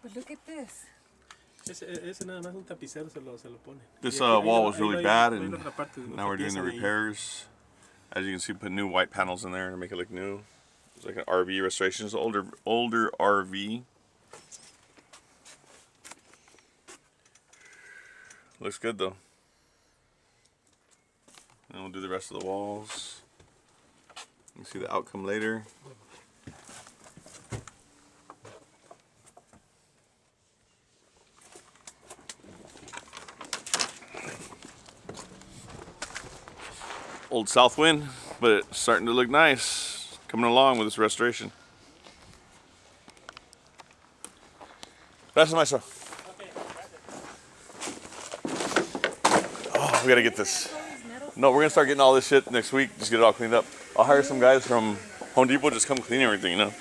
But look at this. Ese nada más un tapicero se lo pone. This Y aquí- wall ahí was ahí really hay- bad, hay and otra parte, now otra we're doing the pieza de ahí. repairs. As you can see, put new white panels in there to make it look new. It's like an RV restoration. It's an older RV. Looks good though. And we'll do the rest of the walls. You can see the outcome later. Old south wind, but it's starting to look nice. Coming along with this restoration. Gracias, maestro. Oh, we gotta get this. No, we're gonna start getting all this shit next week. Just get it all cleaned up. I'll hire some guys from Home Depot, just come clean everything, you know.